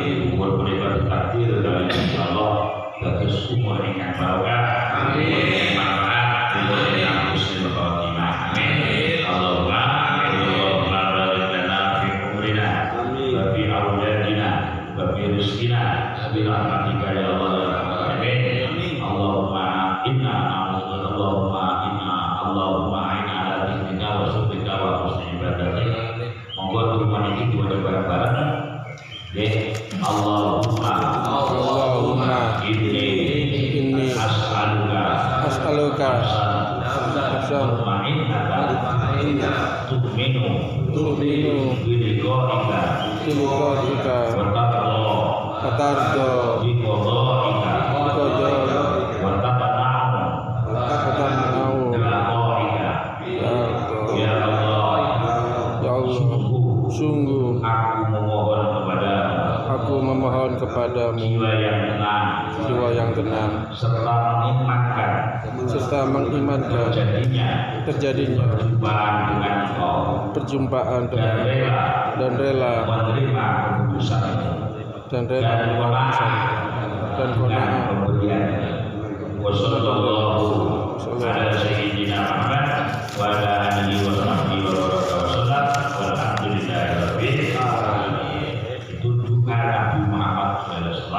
Umur beribadah takdir dan insyaallah bagus umur ingkang barokah. Amin. Manfaat dengan husnul khotimah. Amin. Allahumma barik lana fi umrina wa fi auladina wa fi rizqina bi rahmatika ya Allah ya rabbal alamin. Allahumma inna ala dzikrika wa syukrika wa husni ibadatik. Monggo rumah ini dua bareng-bareng. Allahumma inni as'aluka tu'minu biliqa'ika wa tardo biqada'ika wa tatana'u ya Allah sungguh aku memohon kepadamu jiwa yang tenang serta mengimankan terjadinya perjumpaan dengan dan rela menerima keputusan dan qanaah Wassallallahu ala sayyidina Muhammad wa ala alihi wa sahbihi wa wasallam walhamdulillahi rabbil alamin. Itu doa Nabi Muhammad SAW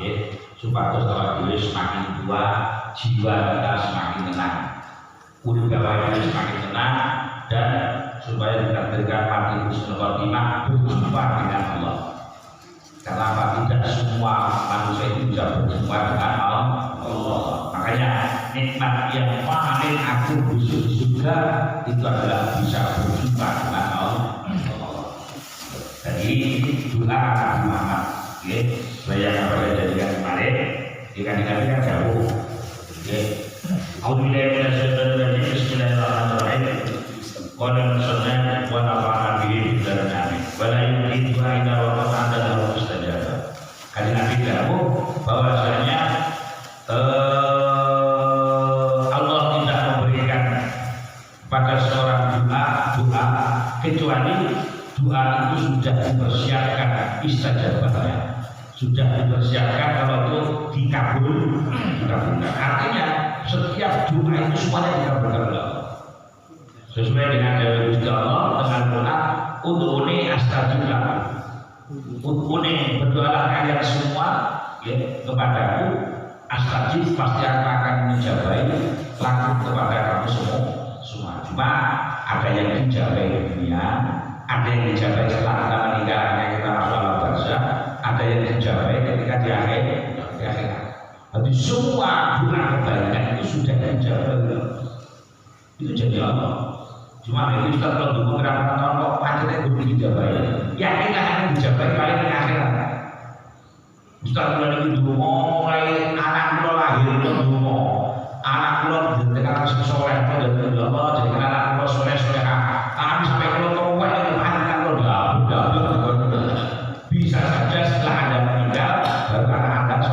ya, supaya setelah diri semakin tua jiwa kita semakin tenang, urip kita semakin tenang, dan supaya ditakdirkan mati husnul khotimah berjumpa dengan Allah. Karena tidak semua manusia itu bisa berjumpa dengan Allah. Makanya nikmat yang paling agung di surga itu adalah bisa berjumpa dengan Allah. Jadi doa Nabi Muhammad, saya akan jadikan kemarin, dikasih jauh. Bismillahirrahmanirrahim. Qala sunnah wa nafa'ana bihi dan amin. Wala yuridu illa wa qad adahu mustajab. Kali Nabi jawab bahwasanya Allah tidak memberikan pada seorang doa kecuali doa itu sudah dipersiapkan istajabahnya, sudah dipersiapkan kalau itu dikabulkan. Artinya setiap doa itu semuanya dikabulkan Allah. Sesuai dengan dalil Allah dengan doa ud'uni astajib lakum. Ud'uni, berdoalah kalian semua ya, kepadaku, astajib pasti akan menjabai lakum kepada kamu semua. Cuma ada yang dijabai di dunia, ada yang dijabai setelah kita meninggalnya kita masuk alam barzakh, ada yang dijabai ketika di akhirat. Jadi semua doa kebaikan itu sudah dijabai. Itu jadi Allah. Cuma itu Ustaz kalau dulu berapa tahun kok pacarnya belum dijabai. Yakin akan dijabai paling di akhirat. Ustaz mulai dulu mulai anak lo lahir dulu anak lo dengan soleh dari Allah jadi anak lo soleh tapi sampai kalau tua itu anak lo udah bisa saja setelah Anda meninggal baru anak Anda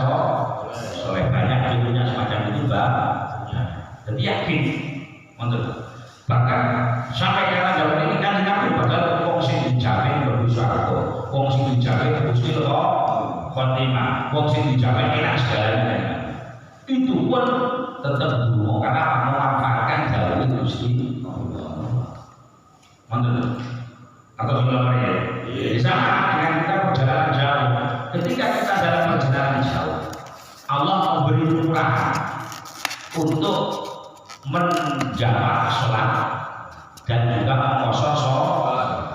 soleh banyak ilmunya semacam itu Mbak. Jadi yakin untuk bahkan sampai karena zaman ini kan kami bakal fungsi dijamin berusaha fungsi dijamin husnul khotimah, fungsi dijamin enak segalanya. Itu pun tetap dulu karena memanfaatkan jalur Gusti Allah. Atau gimana ya? Bisa dengan kita perjalanan jauh. Ketika kita dalam perjalanan jauh, Allah memberi murahan untuk menjamak sholat dan juga mengkosor sholat.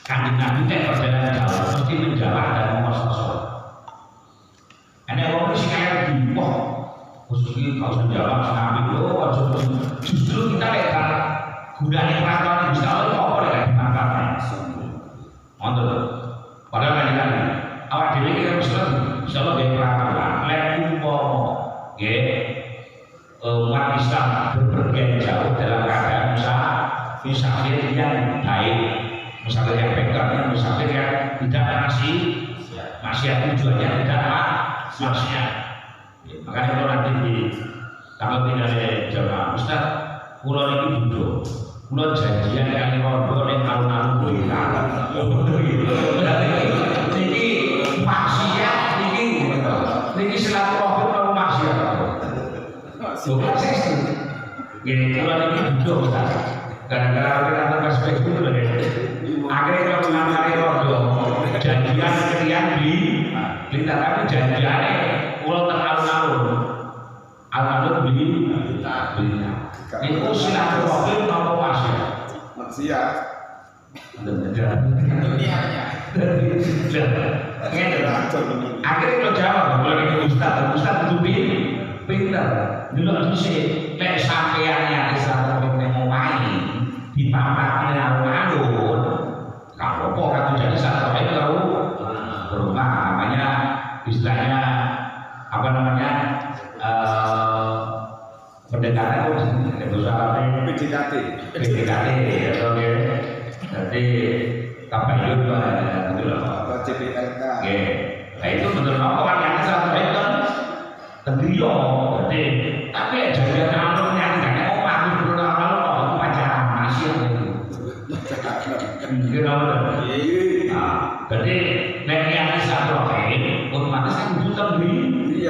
Kanjeng Nabi kan perjalanan jauh mesti menjamak dan mengkosor sholat. Ini orang sih kayak dipoh, khususnya kalau menjamak Nabi justru kita lebar gunanya peraturan bisa Allah kok boleh dimanfaatkan. Untuk padahal kan awak dewi kita bisa lebih peraturan. Lek umat Islam berpergian jauh dalam keadaan musafir yang baik, musafir yang baik, musafir yang tidak maksiat tujuannya tidak maksiat. Makanya kalau nanti di tanggal pindah jamaah Ustaz, pulau ini duduk, pulau janjian yang rondo yang alun-alun ini. Gini, kalau ini duduk Ustaz. Gara-gara operator cashback itu loh ya. Akhirnya kalau menangani rodo, janjian kalian di Blitar, tapi janjiannya pulau teralun-alun. Alun-alun di Blitar. Itu silaturahim apa mas ya? Maksiat. Dunianya. Akhirnya kalau jawab, kalau ini Ustaz itu pinter. Dulu sih, lek sampeannya silaturahim yang main di papan alun-alun, kalau kok kan jadi silaturahim tahu rumah namanya istilahnya apa namanya pendekatan PDKT ya oke. Jadi tabayun gitu loh. CPLK. Oke. Nah itu betul apa kan yang silaturahim kan terdiri jadi tapi jangan alurnya tidak mau mati dulu alur pacaran masih gitu nah jadi yang silaturahim otomatis kan butuh beli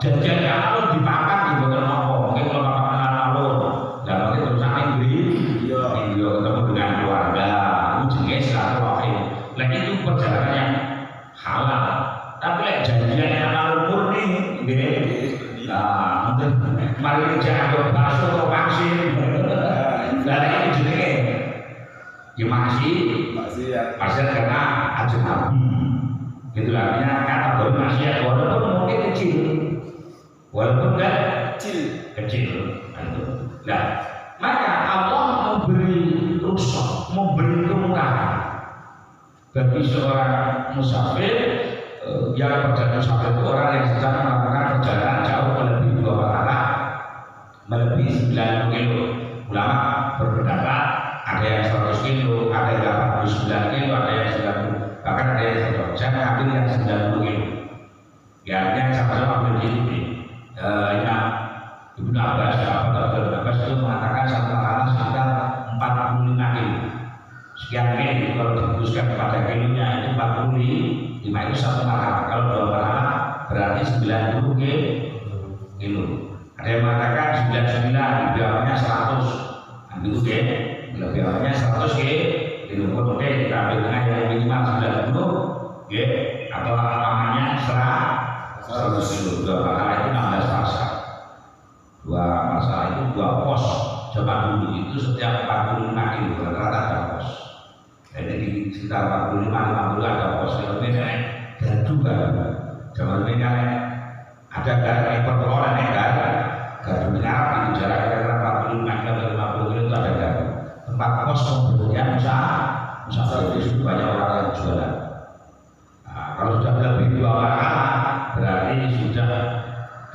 janjian alur dipakai di bawah apa mungkin kalau pakai alur dan mungkin terus sampai beli ketemu dengan keluarga ujungnya silaturahim lagi itu perjalanan yang halal tapi janjian alur murni nah mari jangan berbahasa atau vaksin dan itu jenenge ya maksiat karena ajnabi gitu artinya kategori maksiat walaupun mungkin kecil walaupun kan kecil nah maka Allah memberi rukhsah memberi kemurahan bagi seorang musafir yang perjalanan musafir itu orang yang sedang melakukan perjalanan jauh melebihi 2 kali melebihi 90 kilo ulama berpendapat ada yang 100 kilo ada yang 89 kilo ada yang 90 bahkan ada yang 100 saya mengambil yang 90 kilo ya artinya sama-sama ambil gini Imam Ibnu Abbas itu mengatakan satu makanan sekitar 45 kilo sekian kilo kalau dibuskan kepada kilonya itu 45 itu satu makanan kalau 2 makanan berarti 90 kilo ada yang mengatakan 99 biarnya 100 itu deh biarnya 100 kilo oke kita ambil dengan yang minimal 90 atau amannya 100 kilo 2 makanan itu 16 pasar 2 masalah itu 2 pos zaman dulu itu setiap 45 kilo rata-rata ada pos jadi di sekitar 45-50 ada pos kalau ini dan juga zaman ini ada garis ekor telur dan garis Arab itu jarak kira-kira 45 kilo atau 50 kilo itu ada garis tempat pos pembelian musafir itu banyak orang yang jualan kalau sudah lebih 2 rakaat berarti sudah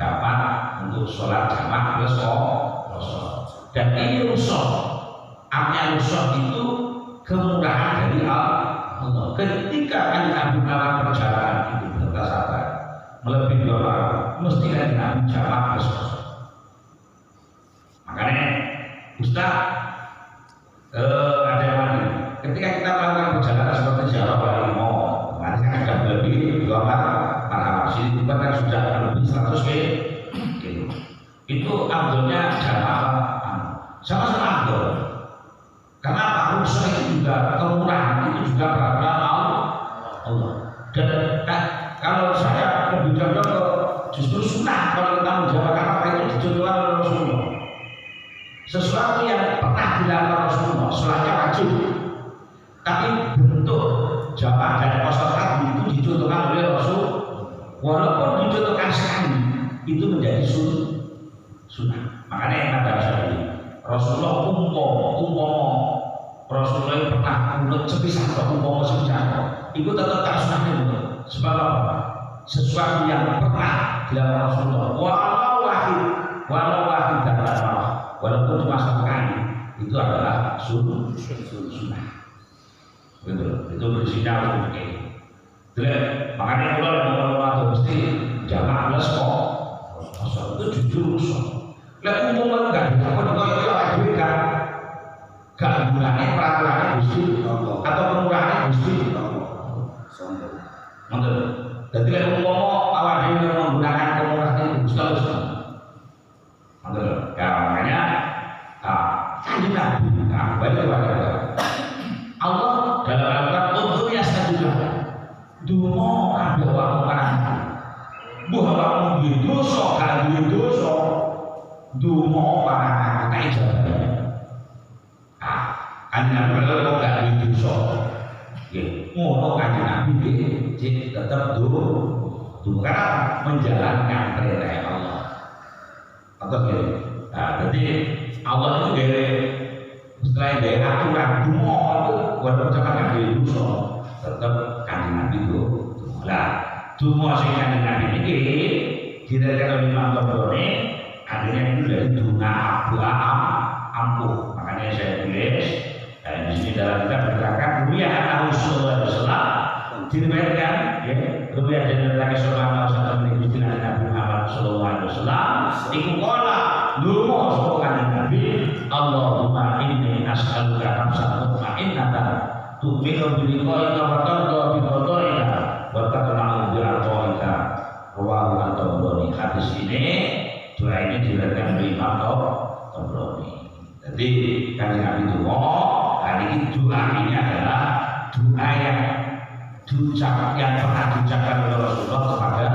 dapat untuk sholat jamaah plus kosong dan ini rusuh artinya rusuh itu kemurahan dari Allah ketika Nabi dalam perjalanan itu bersabar melebihi 2 orang mesti Nabi jamaah plus kosong makanya Ustaz ada yang lagi ketika kita melakukan perjalanan seperti ziarah wali mau nanti kan sudah lebih 2 para sini itu kan sudah lebih 100 kilo itu ambilnya jamaah sama-sama ambil karena Pak Rusuh itu juga kemurahan itu juga berada Allah dan kalau saya lebih condong justru sunnah kalau kita menjawab apa itu dicontohkan oleh Rasulullah sesuatu yang pernah dilakukan Rasulullah sholatnya wajib tapi bentuk jamaah dan kosong tadi itu dicontohkan oleh Rasul walaupun dicontohkan sekali itu menjadi sunnah makanya yang ada sekali Rasulullah Rasulullah yang pernah menurut sepisah itu tetap tak sunnahnya sebab apa? Sesuatu yang pernah dilakukan Rasulullah walau wahid dan walaupun cuma satu kali itu adalah sunnah betul itu bersinar untuk ini makanya kalau mau mesti jamaah plus kosong itu jujur rusuh lah umum enggak apa itu lagi gak ngurangin peraturannya Gusti atau pengurangannya Gusti betul jadi kalau awak dhewe menggunakan kemurahan itu Gusti betul ya makanya ngono kanjeng Nabi nggih tetep karena menjalankan perintah Allah. Atau nggih. Nah, jadi Allah itu gawe setelah gawe aturan dungo itu walaupun sampeyan nggak gawe dosa tetep kanjeng Nabi itu. Lah, dungo sing kanjeng Nabi niki kira-kira Imam Tabrani artinya itu dari dunga ampuh. Makanya saya tulis dan di sini dalam kita berkatakan dunia anak Rasulullah SAW diriwayatkan ya dunia dari Nabi Sallallahu Alaihi Wasallam ini Nabi Muhammad Sallallahu Alaihi Wasallam iku qala dungo sokan Nabi Allahumma inni as'aluka nafsan mutmainnatan tu'minu bi liqa'ika wa tarda bi qada'ika wa taqna'u bi aqaika rawahu at-Tabrani. Hadis ini doa ini diriwayatkan oleh Imam Tabrani. Jadi kanjeng Nabi donga, hari ini doa ini adalah doa yang pernah diucapkan oleh Rasulullah kepada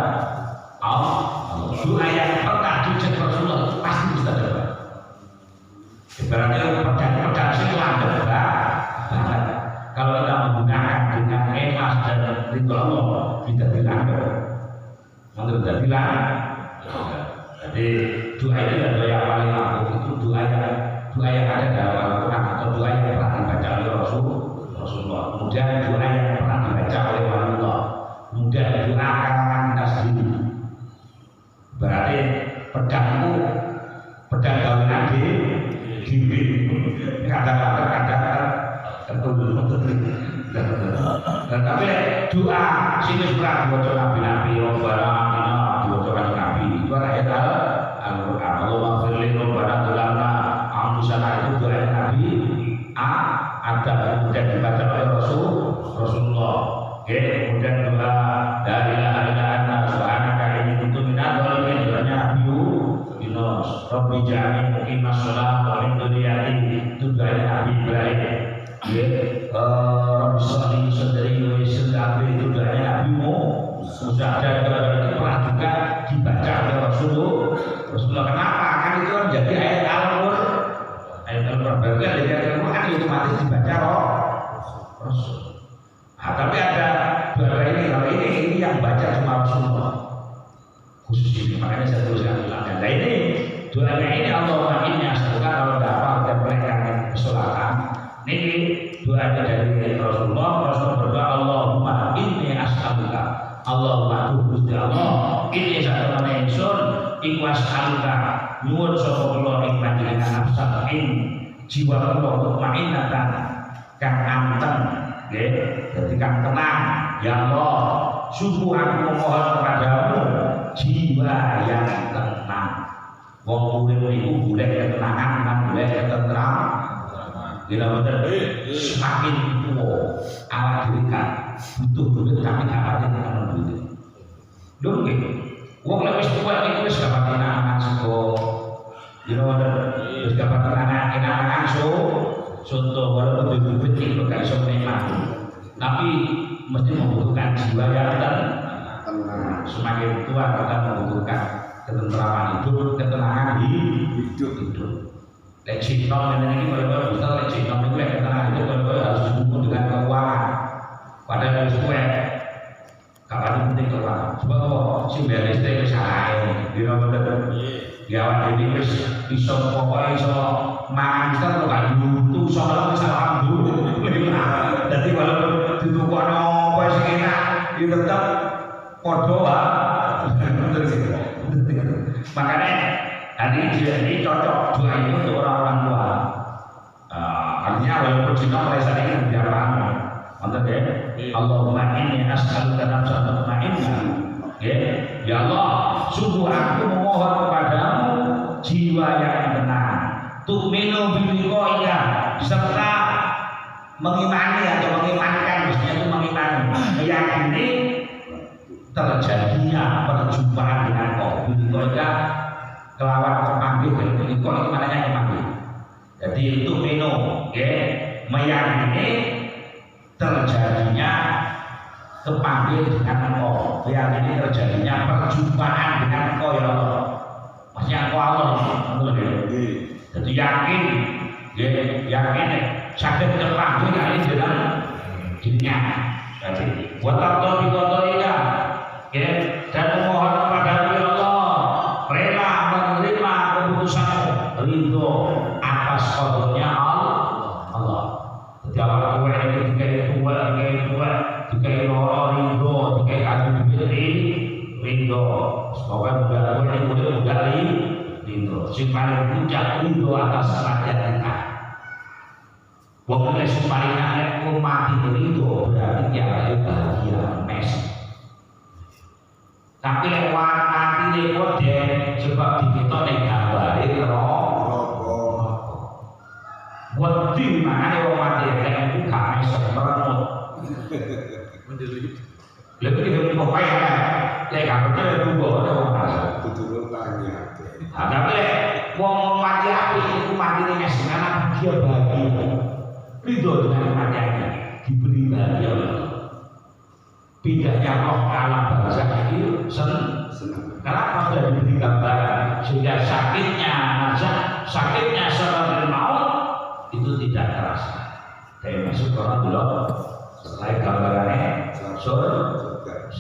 Allah. Doa yang pernah diucapkan Rasulullah pasti bisa dapat. Ibaratnya pedang sing landep banget. Kalau kita menggunakan dengan ikhlas dan ridho Allah, tidak dilanggar. Menurut tidak dilanggar. Jadi doa itu adalah yang paling ampuh, itu doa yang ada dalam Al-Quran atau doa yang pernah dibaca oleh Rasulullah. Kemudian doa yang pernah dibaca oleh waliullah. Kemudian doa karangan kita sendiri. Berarti pedangmu, pedang gawean gini. Kadang-kadang tertulis. Dan tapi doa sini pernah dibaca Nabi Robbana dibaca Nabi itu ayat Al-Quran. Allahumma firli Robbana tulana Amdusana itu doa Nabi ada kemudian dibaca oleh Rasulullah. Kemudian doa dari la ilaha illa subhanaka inni kuntu minadz dzalimin doanya Nabi Yunus. Rabbi ja'alni muqimas shalah wa min dzurriyyati itu doa Nabi Ibrahim. Rabbi sholli sadri wa yassir amri itu doanya Nabi Musa. Dan doa itu pernah juga dibaca oleh Rasulullah. Kenapa? Kan itu kan jadi ayat Al-Qur'an. Ayat Al-Qur'an berarti dari ayat Al-Qur'an kan otomatis dibaca Rasul. Nah, tapi ada doa ini, kalau ini yang baca cuma Rasulullah khusus ini, makanya saya tuliskan ulang. Nah ini doanya ini Allahumma inni as'aluka, kalau dapat dan mereka kesolatan ini doanya dari Rasulullah berdoa Allahumma inni as'aluka, Allahumma Gusti Allah ini satu mana ingsun iku as'aluka nyuwun sapa kula ing panjenengan nafsan ing jiwa kula mutmainnatan kang anteng nggih dadi kang tenang ya Allah sungguh aku memohon kepadamu jiwa yang tenang. Wong urip iku golek ketenangan lan golek ketenteraman. Gila bener. Semakin tua awak dhewe kan butuh duit tapi gak pati tenan duit. Lho nggih. Wong lek wis tuwa iku wis gak pati anak sego. Gila bener. Wis gak pati anak contoh walaupun duit iki gak iso nikmati. Tapi mesti membutuhkan jiwa yang tenang. Semakin tua kita membutuhkan ketenteraman hidup, ketenangan hidup. Lek cinom ini kalau bisa lek cinom itu lek ketenangan hidup kalau harus didukung dengan keuangan. Padahal harus kue. Kapan penting keuangan? Sebab kok si beristek salah di nomor tertentu. Ya awak ini bisa pokoknya bisa mangan kita kalau kan butuh soal salah dulu. Jadi walaupun didukung apa sih enak, itu tetap podo makanya hari ini cocok doa ini untuk orang-orang tua. Artinya walaupun Cina mulai saat ini biarkan mantap ya. Allahumma inni as'aluka nafsan mutmainnah. Ya Allah, sungguh aku memohon kepadamu jiwa yang tenang. Tu'minu bi liqa'ika serta mengimani atau mengimankan, maksudnya itu mengimani, meyakini terjadinya perjumpaan dengan kau. Biliko kelawan kepanggil, biliko itu maknanya kepanggil. Jadi itu meno, meyakini terjadinya kepanggil dengan kau, meyakini terjadinya perjumpaan dengan kau ya Allah. Maksudnya kau Allah, betul ya. Jadi yakin, yakin sakit terpanggil kali dengan dirinya. Jadi buat Allah biqadaika, ya, dan memohon kepada Allah rela menerima keputusanmu, ridho atas qadanya Allah. Jadi awal kowe iki dikai loro ridho, dikai adu ridho. Semoga mudah kowe iki mudah ridho. Sing paling puncak ridho atas kematian kita. Wong nek paling nek mati ridho berarti dia bahagia mes. Tapi lek mati kode sebab dikita ning gambare wedi mangane wong mati lek iku gak iso merenut. Mendelik. Lek iki kok kaya lek gak bener tunggu ana wong rasa. Tuturun tanya. Tapi lek wong mati apik iku matine wis ana dia bahagia. Ridho dengan kematiannya diberi bahagia. Pindahnya roh ke alam barzakh itu senang. Kenapa sudah diberi gambaran sehingga sakitnya sebab maut itu tidak terasa. Kayak masuk orang dulu setelah gambarannya surga.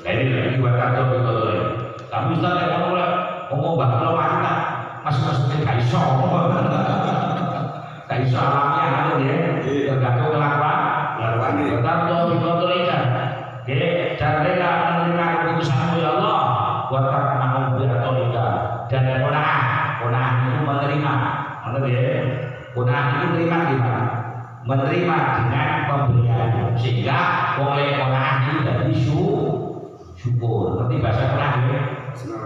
Jadi lagi buat kata begitu. Tapi Ustaz yang ngomong bahwa mati tak masuk-masuknya kaiso. Kaiso alamnya ya, tergantung kelakuan ini. Tetap biqadaika, ya, dan rela menerima keputusanmu ya Allah. Wa ta'lamu biqadaika, dan qanaah itu menerima, qanaah itu menerima gimana? Menerima dengan pemberian, sehingga oleh qanaah itu jadi syukur. Nanti bahasa qanaah ya,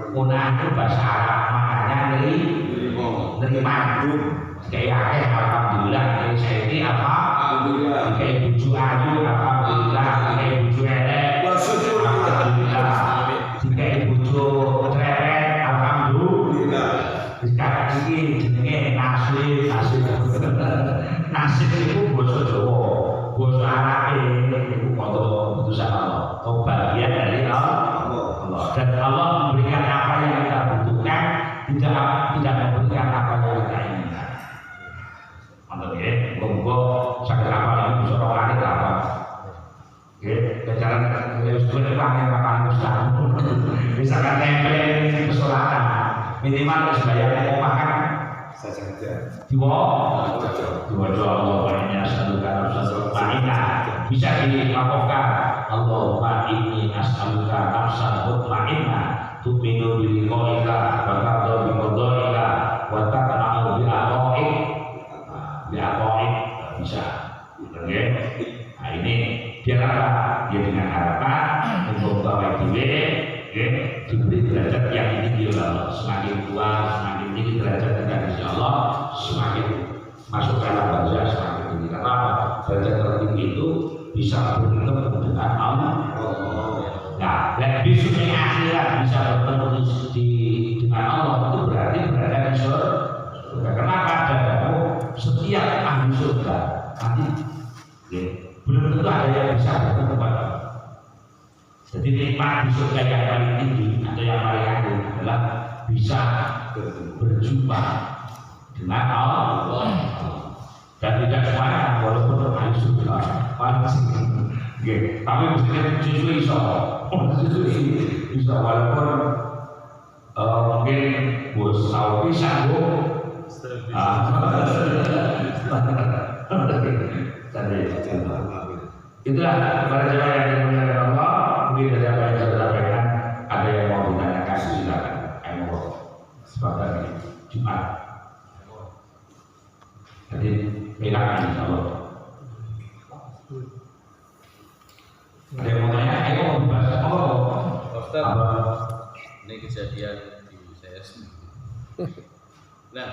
qanaah itu bahasa Arab, makanya nerima. Kayak alhamdulillah, saya ini alhamdulillah, kayak buju ayu alhamdulillah, kayak buju elek alhamdulillah, kayak buju cerewet alhamdulillah. Sekarang ini jenenge nasib itu basa Jawa, basa Arab itu foto putusan Allah, bagian dari Allah. Dan Allah memberikan apa yang kita butuhkan, tidak memberikan apa yang kita inginkan. Mantap ya, monggo sakit apa lagi bisa orang lain apa? Ya, jalan sudah pakai makan ustaz. Misalkan tempe kesolatan, minimal harus bayar mau makan saja. Dua Allah banyak salukan bisa dilakukan. Allahumma inni as'aluka nafsan mutmainnah tu'minu bi liqa'ika wa taqdu bi qadaika wa taqna'u bi aqaik. Bisa, oke? Nah ini biar apa? Dia dengan harapan untuk bawa diberi derajat yang tinggi Allah. Semakin tua, semakin tinggi derajat kita insya Allah, semakin masuk ke alam barzakh semakin tinggi. Karena apa? Derajat tertinggi itu bisa bertemu dengan Allah. Nah, dan besok yang akhirat bisa bertemu dengan Allah itu berarti berada di surga. Kenapa? Setiap ahli surga nanti belum tentu ada yang bisa bertemu pada Allah. Jadi nikmat di surga yang paling tinggi atau yang paling agung adalah bisa berjumpa dengan Allah. Dan tidak semuanya walaupun ahli surga pasti, tapi mestinya justru bisa walaupun mungkin bos tahu bisa itulah para jemaah yang dimuliakan Allah. Mungkin dari apa yang saya sampaikan ada yang mau ditanyakan, silakan. Ayo sebagai Jumat. Jadi silakan insya Allah. Ada yang mau tanya? Ayo mau dibahas apa? Ini kejadian di saya sendiri. Nah,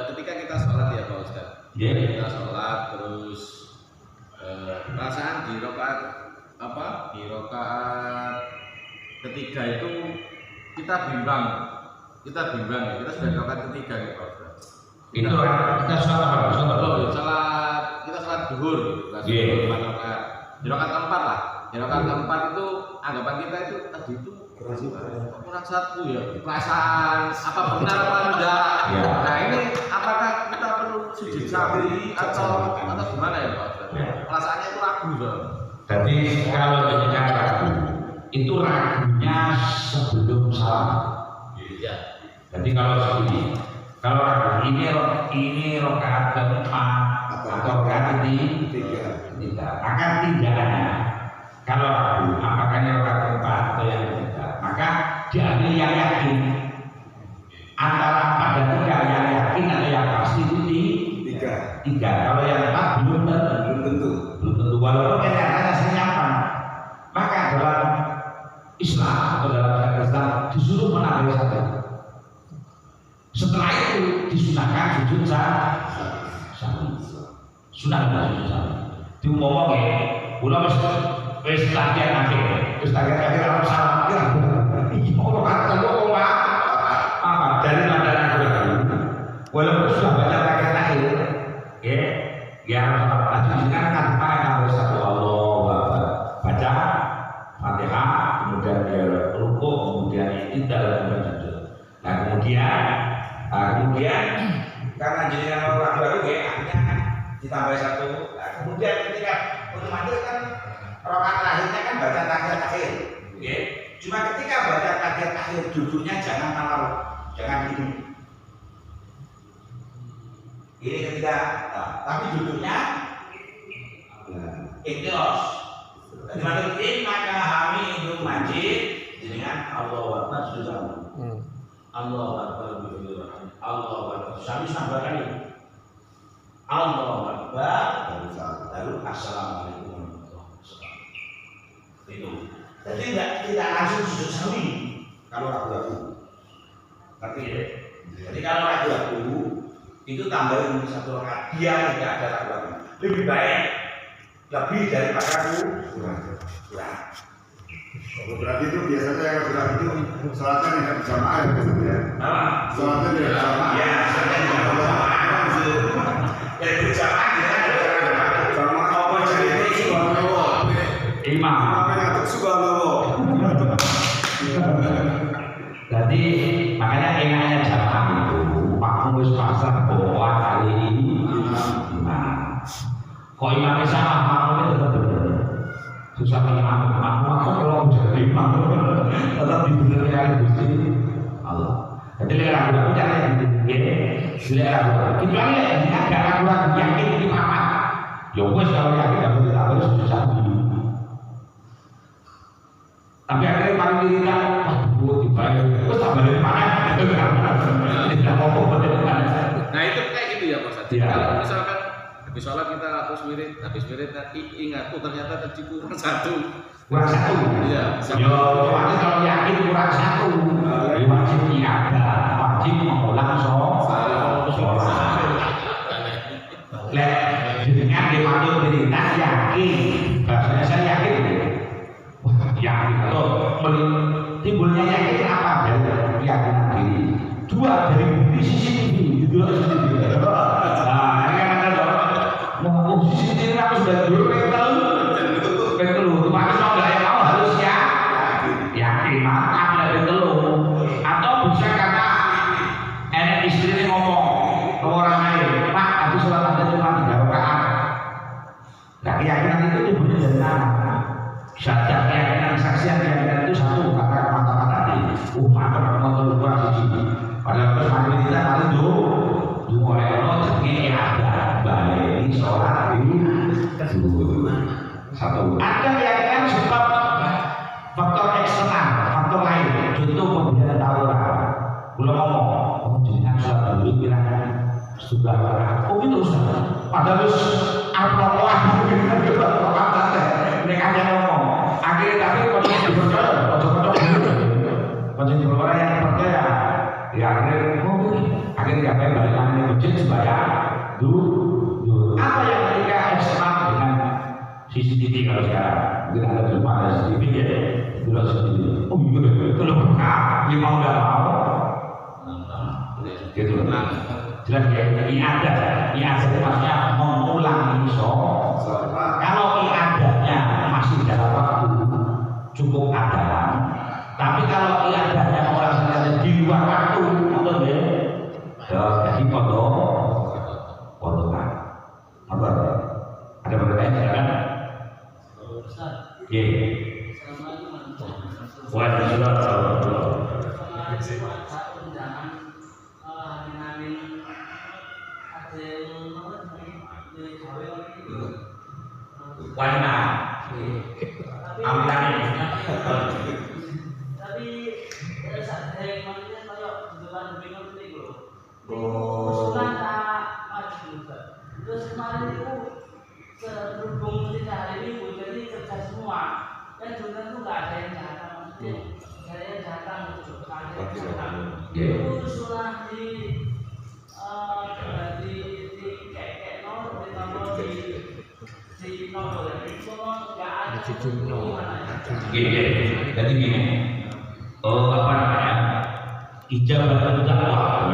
ketika kita sholat ya Pak Ustaz, kita sholat terus perasaan di rakaat ketiga itu kita bimbang ya, kita sudah di rakaat ketiga ya Pak Ustaz. Itu kita sholat apa? Kita sholat duhur gitu, di rakaat keempat lah. Di rakaat keempat itu anggapan kita itu tadi itu kurang satu ya, perasaan apa benar apa enggak ya. Nah ini apakah kita perlu sujud sahwi atau gimana ya Pak? Perasaannya itu ragu loh. Jadi kalau jenengan ragu, itu ragunya sebelum salam. Iya. Jadi kalau begini, kalau ragu ini rakaat keempat atau rakaat ketiga, maka tidaknya. Kalau ragu, apakah ini rakaat keempat atau yang ketiga, maka diambil yang yakin. Antara 4 dan 3 yang yakin atau yang pasti itu tiga. Kalau yang 4 belum tentu. Walaupun kenyataannya senyapa, maka dalam Islam atau dalam syariat Islam disuruh menambah 1. Setelah itu disunahkan sujud sahwi. Sunah sujud sahwi. Diumumkan ya, kula wis latihan akhir harus salam kira. Iki mau kata lu apa dari pandangan ragu. Walaupun sudah baca latihan akhir, ya harus kan pakai satu Allah baca Fatihah, kemudian dia rukuk, kemudian i'tidal, kemudian sujud. Nah kemudian karena jenengan orang ragu ya akhirnya ditambah 1. Nah, kemudian ketika otomatis kan rakaat terakhirnya kan baca tahiyat akhir, ya. Cuma ketika baca tahiyat akhir duduknya jangan tawaruk, jangan ini. Ini ketika, tapi duduknya ikhlas. Jadi maksud maka hamidum majid dengan Allahu Akbar sudah. Allahu Akbar Allahu Akbar. Sampai sampai kali. Allahu Akbar lalu assalamualaikum warahmatullahi wabarakatuh. Itu. Jadi tidak langsung sujud sahwi kalau ragu-ragu. Tapi ya. Jadi kalau ragu-ragu itu tambahin 1 rakaat biar tidak ada ragu-ragu. Lebih baik daripada kurang. Berarti itu biasanya yang berarti itu sholatnya tidak berjamaah ya biasanya. Sholatnya tidak berjamaah. Ya, sholatnya tidak berjamaah. Yang berjamaah Jamaah apa jadi itu subhanallah. Imam. Apa yang untuk subhanallah? Jadi makanya enaknya jamaah itu makmum wis pasrah bahwa kali ini imam. Kok imamnya sama makmumnya tetap benar. Susah imam kalau jadi imam tetap dibenerkan oleh Gusti Allah. Jadi ragu-ragu jangan kecuali agak ragu-ragu yakin di mana. Ya wes kalau yakin tidak boleh susah. Tapi akhirnya paling dirinya, waduh dibayar, terus tak balik mana? Tidak mau balik mana? Nah itu kayak gitu ya Pak Ustadz. Ya. Kalau misalkan habis sholat kita habis wirid nanti ingat, ternyata tadi kurang 1. Kurang 1. Iya. Yo, soalnya kalau yakin kurang 1, wajib niaga, wajib mengulang sholat. Dengan dimaksud berita yakin, bahasanya saya yakin. Yakin atau timbulnya yakin apa dari keyakinan diri. 2 dari bukti CCTV gitu loh CCTV. Nah ini kan ada mau CCTV aku sudah dulu pengen tapi mau nggak mau harus yakin mantap dari telur. Atau bisa karena enak istri ngomong ke orang lain, Pak aku sholat ada cuma 3 rakaat. Nah keyakinan itu timbulnya dari mana? Syahadat keyakinan kesaksian keyakinan itu 1 kata mantap tadi. Mantap nonton kurang siji. Padahal terus mari kita paling dulu oleh Allah jadi ada baik sholat itu 1. Ada keyakinan sebab faktor eksternal, faktor lain. Contoh pemberian tawaran. Belum ngomong, jangan sholat dulu kira-kira sudah. Gitu Ustaz. Padahal terus apa-apa ini kan yang ngomong akhirnya tapi kondisi dipercaya kondisi orang yang percaya ya akhirnya apa yang balikan ini masjid sebaya dulu apa yang ketika eksternal dengan CCTV kalau sekarang mungkin ada cuma ada CCTV ya dulu CCTV oh iya itu loh dia mau nggak mau gitu jelas ya ini ada maksudnya mengulangi kalau iadahnya masih dalam waktu cukup ada, tapi kalau iadahnya melaksanakannya di luar waktu, betul ya? Jadi potongan. Apa? Ada pertanyaan silakan? Oke. Waalaikumsalam. Warna. Ambilane. Tapi saat saya maksudnya kalau bulan bingung itu loh. Oh. Sudah tak maju juga. Terus kemarin itu berhubung kita hari Minggu jadi kerja semua. Dan juga itu nggak ada yang datang maksudnya. Nggak ada yang datang gitu. Nggak ada yang datang. Itu sudah di kayak nol di nol ya. Semua nggak ada. Jadi gini, apa namanya? Ijabah dakwah,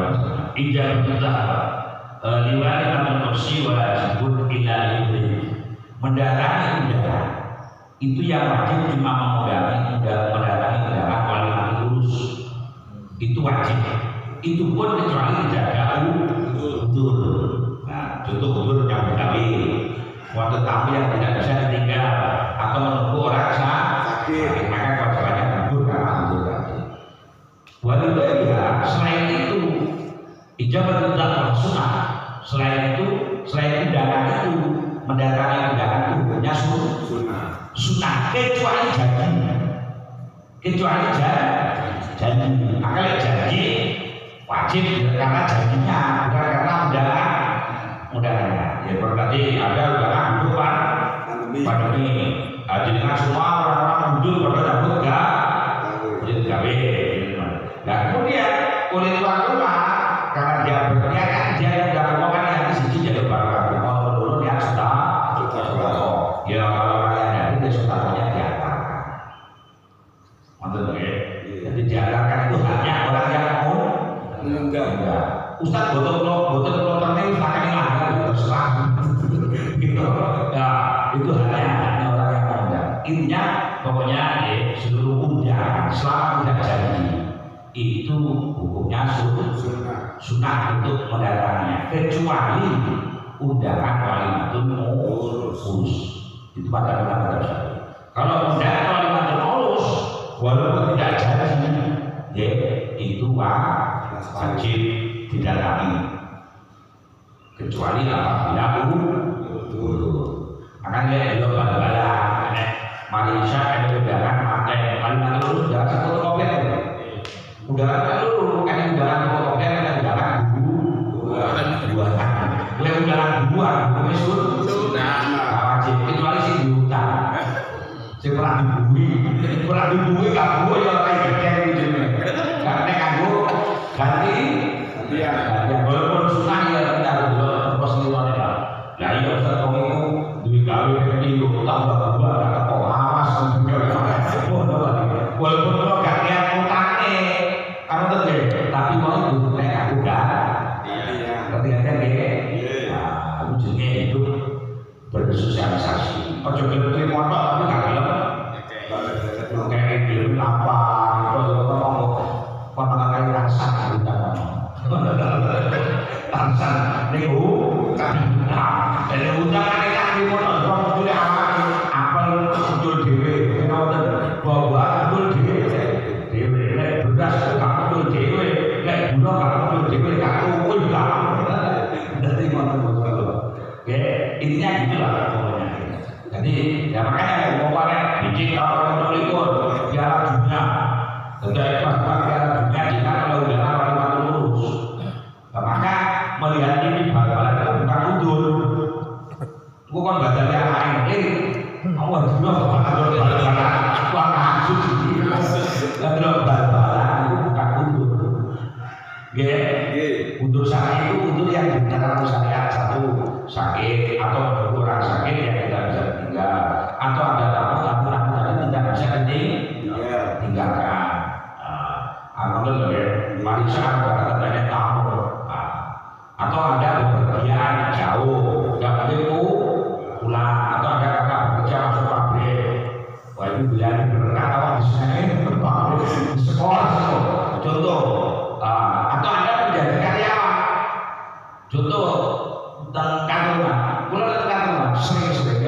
liwali al-kursi wajibun ila ibri. Mendatangi undangan itu yang wajib cuma mendatangi undangan wali lurus. Itu wajib. Itu pun kecuali tidak ada udzur. Nah, contoh udzur yang berkali, waktu tamu yang tidak bisa ditinggal atau menunggu orang sakit, maka kewajibannya gugur karena udzur tadi. Walidayah selain itu ijabah dakwah sunnah. Selain undangan itu mendatangi undangan itu hanya sunnah kecuali janji. Makanya janji wajib karena janjinya bukan karena undangannya. Ya berarti ada undangan dulu pandemi. Dengan semua orang-orang mundur pada dapur jadi gawe. Nah kemudian oleh tuan rumah karena dia berniat kan dia udah ngomongkan yang di sini jadi baru mau dulu dia sudah ya kalau orangnya dari dia sudah punya diantarkan mantul ya. Jadi diantarkan itu hanya orang yang mau enggak Ustaz botol ini silakan hilang terserah gitu ya itu hanya orang yang mau enggak. Intinya pokoknya seluruh undangan selama tidak janji itu hukumnya sunnah untuk mendatanginya kecuali undangan walimatul urus itu pada benar. Kalau undangan walimatul urus walaupun tidak janji ya itu wajib didatangi kecuali apabila akan lihat juga bala-bala Malaysia ada undangan pakai walimatul urus jangan satu kopi undangan lu kan undangan pokoknya kan undangan buah sunnah wajib kecuali si diutang si pernah dibui kamu ya kayak gede gitu karena kamu ganti ya walaupun sunnah ya kita harus posisinya lah ya iya Ustaz kok itu duit gawe ini utang buah kata kok awas walaupun lo gak niat utangnya kamu tuh tapi mau itu aku gak ternyata nah ujungnya itu bersosialisasi ojo gelem motor tapi gak gelem kayak gelem apa itu ngomong potongan kali rasa rasa niku nah dari undangan ini kan motor kok kudu apa muncul dhewe ngoten bawa muncul dhewe beras gak muncul dhewe nek gula gak muncul dhewe gak kumpul gak dadi ngoten oke intinya gitulah pokoknya jadi ya makanya pokoknya bikin kalau ikut piala dunia sudah ikhlas piala dunia jika kalau udara wali lurus maka melihat ini bal-balan itu bukan udur bukan badan yang lain kamu harus juga bal-balan uang kasus kalau bal-balan itu bukan udur udur sakit itu udur yang dikatakan syariat satu sakit atau berkurang sakit yang tidak bisa ditinggal atau ada tamu tadi tidak bisa ditinggalkan alhamdulillah ya Malaysia katanya tamu atau ada bepergian jauh nggak boleh pulang atau ada kakak bekerja masuk pabrik wah itu bilang berkata di sini berpabrik di sekolah contoh atau ada menjadi karyawan contoh tentang kantoran pulang ke kantoran sering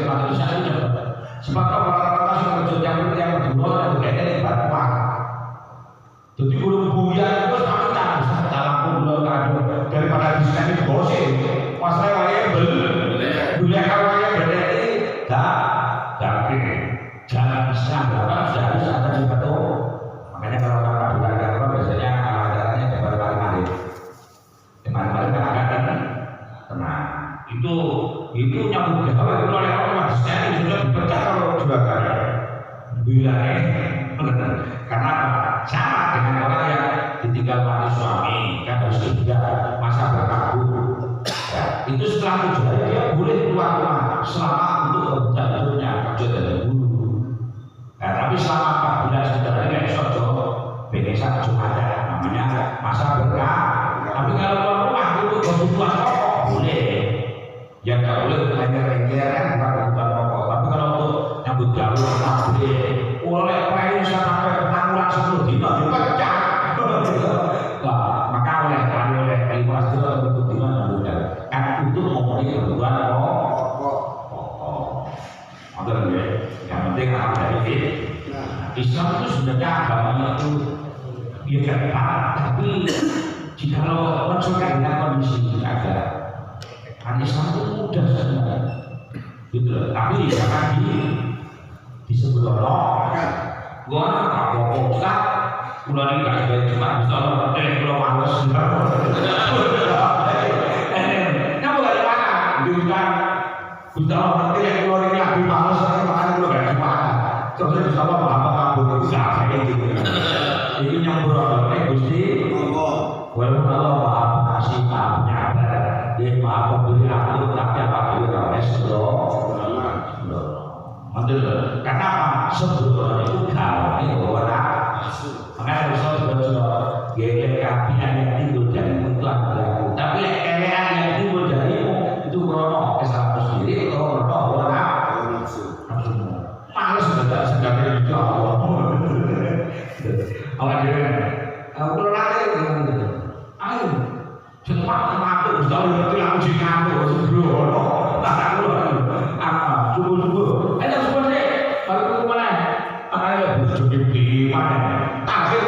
bilangnya karena apa? Sama dengan orang yang ditinggal mati suami kan harus juga masa berkabut ya, itu setelah 7 hari dia boleh keluar rumah selama untuk kebutuhan hidupnya kerja dari bulu nah, tapi selama 4 bulan sudah ini sojo benesa ada namanya masa berkah tapi kalau keluar rumah untuk kebutuhan pokok boleh ya nggak boleh hanya rengger kan bukan kebutuhan pokok tapi kalau untuk nyambut gaul nggak boleh oleh pelayan sampai penanggulan 10 dino dipecah nah, maka oleh 15 dino untuk dino nyambut gaul kan untuk memenuhi kebutuhan pokok ada ya yang penting apa dari Islam itu sebenarnya agamanya itu ya ketat tapi jika lo menyesuaikan dengan kondisi ada kan Islam itu mudah sebenarnya gitu loh tapi jangan disebut Allah kan gua nggak mau Ustaz udah ini nggak ada cuma bisa lo kalau males kamu dari mana diulang bisa lo nanti yang keluar ini lebih males makanya lo gak cuma terus bisa lo apa kamu itu nggak kayak gitu ini nyambur apa Gusti walaupun Allah maha pengasih maha penyabar dia maha pemberi ampun tapi apabila orang sebelum karena apa? Sebelum itu kalau ini bahwa makanya Rasul sudah geger kafian yang timbul dari mutlak berlaku tapi kelean yang timbul darimu itu krono kesalahan sendiri atau krono warna males sudah segala itu Allah awak dia kalau nanti ayo cepat mampu sudah itu yang uji kamu sebelum tak tahu apa subuh ada seperti baru ke mana ayo berjudi di mana tak ada